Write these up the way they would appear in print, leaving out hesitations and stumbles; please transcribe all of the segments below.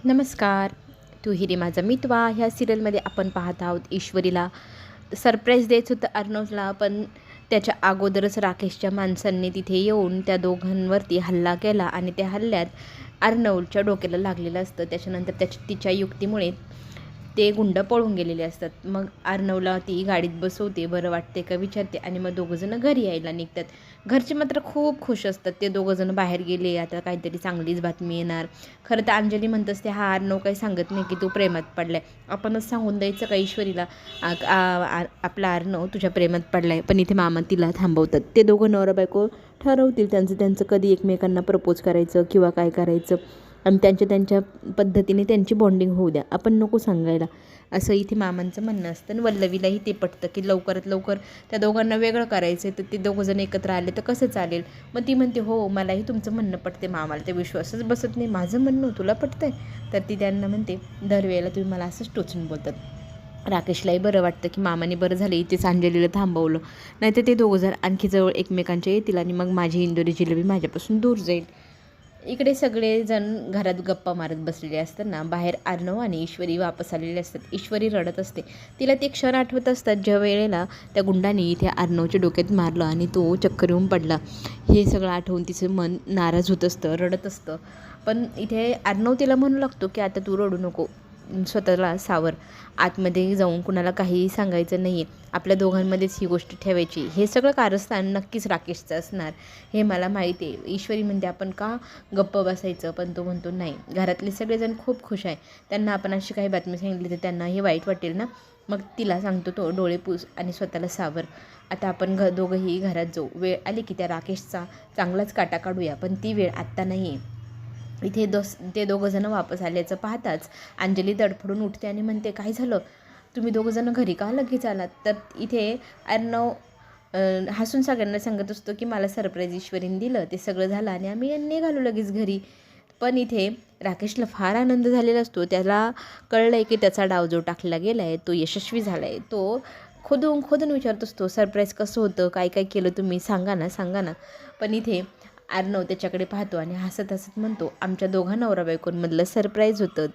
नमस्कार. तू हिरे माझा मितवा ह्या सिरियलमध्ये आपण पाहत आहोत ईश्वरीला सरप्राईज द्यायचं होतं अर्णवला, पण त्याच्या अगोदरच राकेशच्या माणसांनी तिथे येऊन त्या दोघांवरती हल्ला केला आणि त्या हल्ल्यात अर्णवच्या डोक्याला लागलेलं असतं. त्याच्यानंतर तिच्या युक्तीमुळे ते गुंड पळून गेलेले असतात. मग अर्णवला ती गाडीत बसवते, बरं वाटते का विचारते आणि मग दोघंजणं घरी यायला निघतात. घरचे मात्र खूप खुश असतात. ते दोघंजणं बाहेर गेले, आता काहीतरी चांगलीच बातमी येणार. खरं तर अंजली म्हणत असते, हा अर्णव काही सांगत नाही की तू प्रेमात पडलाय, आपणच सांगून द्यायचं का ईश्वरीला आपला अर्णव तुझ्या प्रेमात पडलाय. पण इथे मामा तिला थांबवतात. ते दोघं नवरा बायको ठरवतील त्यांचं कधी एकमेकांना प्रपोज करायचं किंवा काय करायचं, आणि त्यांच्या पद्धतीने त्यांची बॉन्डिंग होऊ द्या, आपण नको सांगायला, असं इथे मामांचं म्हणणं असतं. आणि वल्लवीलाही ते पटतं की लवकरात लवकर त्या दोघांना वेगळं करायचं आहे, तर ते दोघंजण एकत्र आले तर कसं चालेल. मग ती म्हणते, हो मलाही तुमचं म्हणणं पटते, मामाला ते विश्वासच बसत नाही, माझं म्हणणं तुला पटतंय. तर ती त्यांना म्हणते, दरवेळेला तुम्ही मला असंच टोचून बोलतात. राकेशलाही बरं वाटतं की मामाने बरं झालं इथेच अंजलीला थांबवलं, नाहीतर ते दोघं जर आणखी जवळ एकमेकांच्या येतील आणि मग माझी इंदोरी जिलेबी माझ्यापासून दूर जाईल. इकडे सगळेजण घरात गप्पा मारत बसलेले असताना बाहेर अर्णव आणि ईश्वरी वापस आलेले असतात. ईश्वरी रडत असते. तिला ते क्षण आठवत असतात ज्या वेळेला त्या गुंडाने इथे अर्णवच्या डोक्यात मारलं आणि तो चक्कर येऊन पडला. हे सगळं आठवून तिचं मन नाराज होत असतं, रडत असतं. पण इथे अर्णव तिला म्हणू लागतो की आता तू रडू नको, स्वतःला सावर, आतमध्ये जाऊन कुणाला काहीही सांगायचं नाही आहे, आपल्या दोघांमध्येच ही गोष्ट ठेवायची. हे सगळं कारस्थान नक्कीच राकेशचं असणार, हे मला माहिती आहे. ईश्वरी म्हणते, आपण का गप्प बसायचं, पण तो म्हणतो नाही, घरातले सगळेजण खूप खुश आहे, त्यांना आपण अशी काही बातमी सांगितली तर त्यांना हे वाईट वाटेल ना. मग तिला सांगतो तो, डोळे पुस आणि स्वतःला सावर, आता आपण दोघंही घरात जाऊ, वेळ आली की त्या राकेशचा चांगलाच काटा काढूया, पण ती वेळ आत्ता नाही आहे. इथे ते दोघंजणं वापस आल्याचं पाहताच अंजली तडफडून उठते आणि म्हणते, काय झालं, तुम्ही दोघंजणं घरी का लगेच आलात. तर इथे अर्णव हसून सगळ्यांना सांगत असतो की मला सरप्राईज ईश्वरीने दिलं, ते सगळं झालं आणि आम्ही निघालो लगेच घरी. पण इथे राकेशला फार आनंद झालेला असतो. त्याला कळलं आहे की त्याचा डाव जो टाकला गेला आहे तो यशस्वी झाला आहे. तो खोदून विचारत असतो, सरप्राईज कसं होतं, काय काय केलं तुम्ही, सांगा ना. पण इथे अर्णव त्याच्याकडे पाहतो आणि हसत म्हणतो, आमच्या दोघा नवरा बायकोंमधलं सरप्राईज होतं,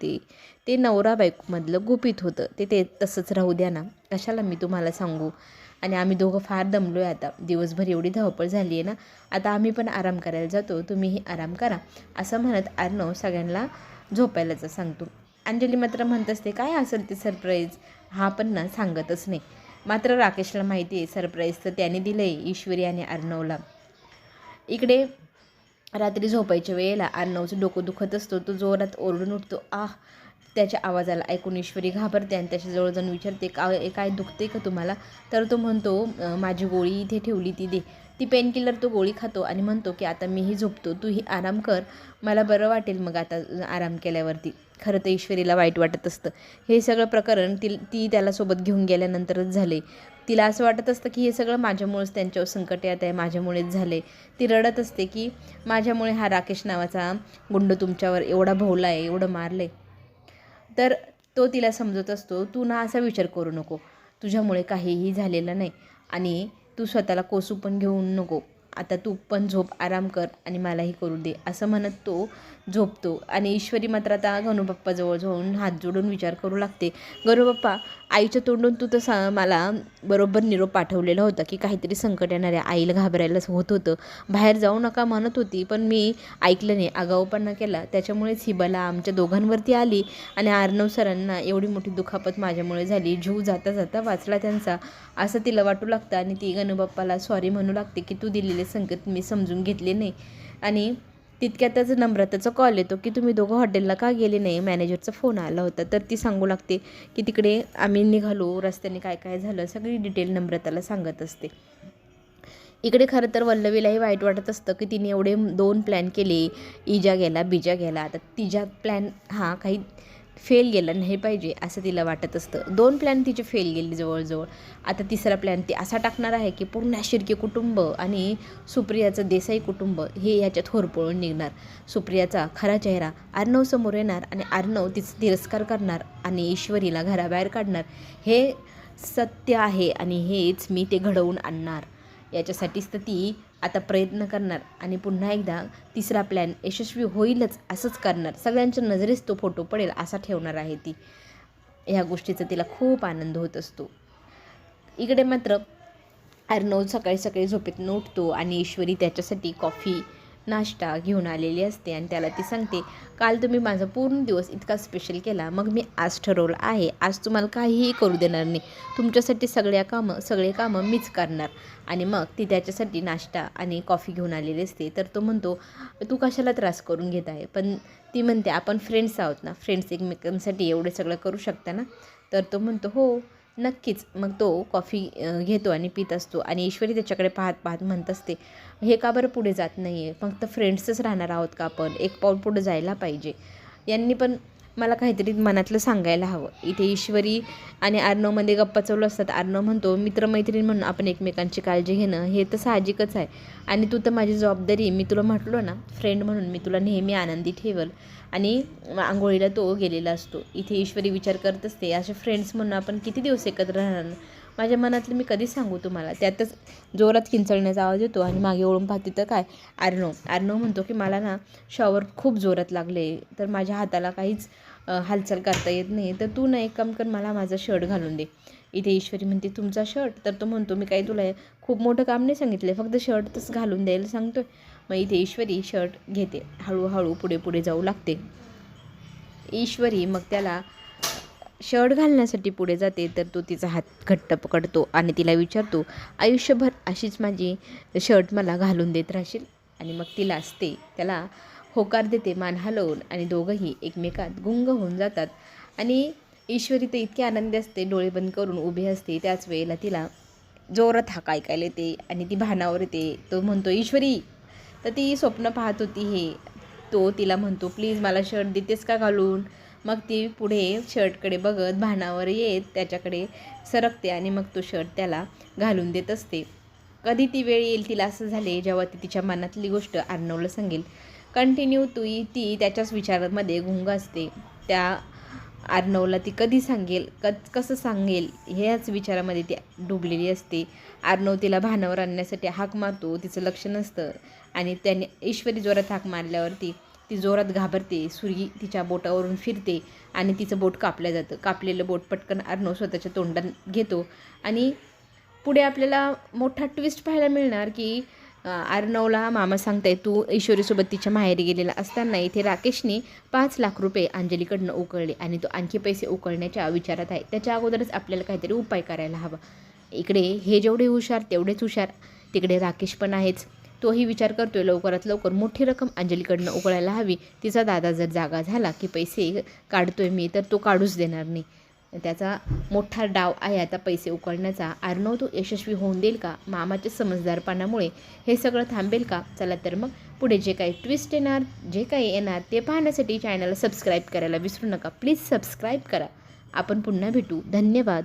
ते नवरा बायकोमधलं गुपित होतं, ते तसंच राहू द्या ना, कशाला मी तुम्हाला सांगू. आणि आम्ही दोघं फार दमलो आहे आता, दिवसभर एवढी धावपळ झाली आहे ना, आता आम्ही पण आराम करायला जातो, तुम्हीही आराम करा, असं म्हणत अर्णव सगळ्यांना झोपायलाच सांगतो. अंजली मात्र म्हणत असते, काय असेल ते सरप्राईज, हा पण ना सांगतच नाही. मात्र राकेशला माहिती आहे सरप्राईज तर त्याने दिलं आहे ईश्वरी आणि अर्णवला. इकडे रात्री झोपायच्या वेळेला अर्णवचं डोकं दुखत असतो. तो जोरात ओरडून उठतो, त्याच्या आवाजाला ऐकून ईश्वरी घाबरते आणि त्याच्याजवळ जाऊन विचारते, काय दुखते का तुम्हाला. तर तो म्हणतो, माझी गोळी इथे ठेवली ती दे. ती पेनकिलर तो गोळी खातो आणि म्हणतो की आता मीही झोपतो, तूही आराम कर, मला बरं वाटेल मग आता आराम केल्यावरती. खरं तर ईश्वरीला वाईट वाटत असतं. हे सगळं प्रकरण ती त्याला सोबत घेऊन गेल्यानंतरच झाले. तिला असं वाटत असतं की हे सगळं माझ्यामुळेच त्यांच्यावर संकट येत आहे, माझ्यामुळेच झाले. ती रडत असते की माझ्यामुळे हा राकेश नावाचा गुंड तुमच्यावर एवढा भोवला आहे, एवढं मारले. तर तो तिला समजत असतो, तू ना असा विचार करू नको, तुझ्यामुळे काहीही झालेलं नाही आणि तू स्वतःला कोसू पण घेऊन नको, आता तू पण झोप, आराम कर आणि मलाही करू दे, असं म्हणत तो झोपतो. आणि ईश्वरी मात्र आता गणूबाप्पाजवळ जाऊन हात जोडून विचार करू लागते, गणूबाप्पा, आईच्या तोंडून तू तसा मला बरोबर निरोप पाठवलेला होता की काहीतरी संकट येणार आहे, आईला घाबरायलाच होत होतं, बाहेर जाऊ नका म्हणत होती, पण मी ऐकलं नाही, आगाऊपणा केला, त्याच्यामुळेच ही बला आमच्या दोघांवरती आली आणि अर्णव सरांना एवढी मोठी दुखापत माझ्यामुळे झाली, जीव जाता जाता वाचला त्यांचा, असं तिला वाटू लागतं. आणि ती गणूबाप्पाला सॉरी म्हणू लागते की तू दिलेले संकेत मी समजून घेतले नाही. आणि तितक्यातच नम्रताचा कॉल येतो की तुम्ही दोघं हॉटेलला का गेले नाही, मॅनेजरचा फोन आला होता. तर ती सांगू लागते की तिकडे आम्ही निघालो, रस्त्याने काय काय झालं सगळी डिटेल नम्रताला सांगत असते. इकडे खरं तर वल्लवीलाही वाईट वाटत असतं की तिने एवढे 2 प्लॅन केले, इजा गेला बिजा गेला, आता तिचा प्लॅन हा काही फेल गेला नाही पाहिजे असं तिला वाटत असतं. 2 प्लॅन तिचे फेल गेले जवळजवळ. आता तिसरा प्लॅन ती असा टाकणार आहे की पूर्ण शिर्के कुटुंब आणि सुप्रियाचं देसाई कुटुंब हे ह्याच्यात होरपळून निघणार. सुप्रियाचा खरा चेहरा अर्णव समोर येणार आणि अर्णव तिचा तिरस्कार करणार आणि ईश्वरीला घराबाहेर काढणार. हे सत्य आहे आणि हेच मी ते घडवून आणणार. याच्यासाठीच तर ती आता प्रयत्न करणार आणि पुन्हा एकदा तिसरा प्लॅन यशस्वी होईलच असंच करणार. सगळ्यांच्या नजरेस तो फोटो पडेल असा ठेवणार आहे ती. ह्या गोष्टीचा तिला खूप आनंद होत असतो. इकडे मात्र अर्णव सकाळी सकाळी झोपेतून उठतो आणि ईश्वरी त्याच्यासाठी कॉफी नाश्ता घेऊन आलेली असते आणि त्याला ती सांगते, काल तुम्ही माझा पूर्ण दिवस इतका स्पेशल केला, मग मी आज ठरवलं आहे आज तुम्हाला काहीही करू देणार नाही. तुमच्यासाठी सगळे कामं मीच करणार. आणि मग ती त्याच्यासाठी नाश्ता आणि कॉफी घेऊन आलेली असते. तर तो म्हणतो, तू कशाला त्रास करून घेत आहे. पण ती म्हणते, आपण फ्रेंड्स आहोत ना, फ्रेंड्स एकमेकांसाठी एवढे सगळं करू शकता ना. तर तो म्हणतो, हो नक्कीच. मग तो कॉफी घेतो आणि पित असतो आणि ईश्वरी त्याच्याकडे पाहत पाहत म्हणत असते, हे का बरं पुढे जात नाही आहे. फक्त फ्रेंड्सच राहणार आहोत का आपण. एक पाऊल पुढे जायला पाहिजे. यांनी पण मला काहीतरी मनातलं सांगायला हवं. इथे ईश्वरी आणि अर्णवमध्ये गप्पा चालू असतात. अर्णव म्हणतो, मित्रमैत्रीण म्हणून आपण एकमेकांची काळजी घेणं हे तर साहजिकच आहे आणि तू तर माझी जबाबदारी, मी तुला म्हटलो ना फ्रेंड म्हणून मी तुला नेहमी आनंदी ठेवल. आणि आंघोळीला तो गेलेला असतो. इथे ईश्वरी विचार करत असते, असे फ्रेंड्स म्हणून आपण किती दिवस एकत्र राहणार. माझ्या मनातलं मी कधी सांगू तुम्हाला. त्यातच जोरात किंचळण्याचा आवाज येतो आणि मागे वळून पाहते तर काय, अर्णव म्हणतो की मला ना शॉवर खूप जोरात लागले, तर माझ्या हाताला काहीच हालचाल करता येत नाही, तर तू ना एक काम कर, मला माझा शर्ट घालून दे. इथे ईश्वरी म्हणते, तुमचा शर्ट. तर तो म्हणतो, मी काही तुला खूप मोठं काम नाही सांगितलं, फक्त शर्टच घालून द्यायला सांगतोय. मग इथे ईश्वरी शर्ट घेते, हळूहळू पुढे जाऊ लागते. ईश्वरी मग त्याला शर्ट घालण्यासाठी पुढे जाते. तर तो तिचा हात घट्ट पकडतो आणि तिला विचारतो, आयुष्यभर अशीच माझी शर्ट मला घालून देत राहशील. आणि मग तिला असते त्याला होकार देते मान हलवून आणि दोघंही एकमेकात गुंग होऊन जातात. आणि ईश्वरी तर इतकी आनंदी असते, डोळे बंद करून उभी असते. त्याच वेळेला तिला जोरात हाक ऐकायला येते आणि ती भानावर येते. तो म्हणतो, ईश्वरी. तर ती स्वप्न पाहत होती हे. तो तिला म्हणतो, प्लीज मला शर्ट देतेस का घालून. मग ती पुढे शर्टकडे बघत भानावर येत त्याच्याकडे सरकते आणि मग तो शर्ट त्याला घालून देत असते. कधी ती वेळ येईल तिला असं झाले जेव्हा ती तिच्या मनातली गोष्ट अर्णवला सांगेल. कंटिन्यू ती त्याच्याच विचारांमध्ये गुंग असते. त्या अर्णवला ती कधी सांगेल, कसं सांगेल ह्याच विचारामध्ये ती डुबलेली असते. अर्णव तिला भानावर आणण्यासाठी हाक मारतो, तिचं लक्ष नसतं आणि त्याने ईश्वरी जोरात हाक मारल्यावरती ती जोरात घाबरते. सुरी तिच्या बोटावरून फिरते आणि तिचं बोट कापलं जातं. कापलेलं बोट पटकन अर्णव स्वतःच्या तोंडात घेतो आणि पुढे आपल्याला मोठा ट्विस्ट पाहायला मिळणार की अर्णवला मामा सांगताय, तू ईश्वरीसोबत तिच्या माहेरी गेलेला असताना इथे राकेशने 5 लाख रुपये अंजलीकडनं उकळले आणि तो आणखी पैसे उकळण्याच्या विचारात आहे. त्याच्या अगोदरच आपल्याला काहीतरी उपाय करायला हवा. इकडे हे जेवढे हुशार तेवढेच हुशार तिकडे राकेश पण आहेच. तोही विचार करतोय लवकरात लवकर मोठी रक्कम अंजलीकडनं उकळायला हवी. तिचा दादा जर जागा झाला की पैसे काढतोय मी, तर तो काढूच देणार नाही. त्याचा मोठा डाव आहे आता पैसे उकळण्याचा. अर्णव तो यशस्वी होऊन देईल का. मामाच्या समजदारपणामुळे हे सगळं थांबेल का. चला तर मग पुढे जे काही ट्विस्ट येणार, जे काही येणार ते पाहण्यासाठी चॅनलला सबस्क्राईब करायला विसरू नका. प्लीज सबस्क्राईब करा. आपण पुन्हा भेटू. धन्यवाद.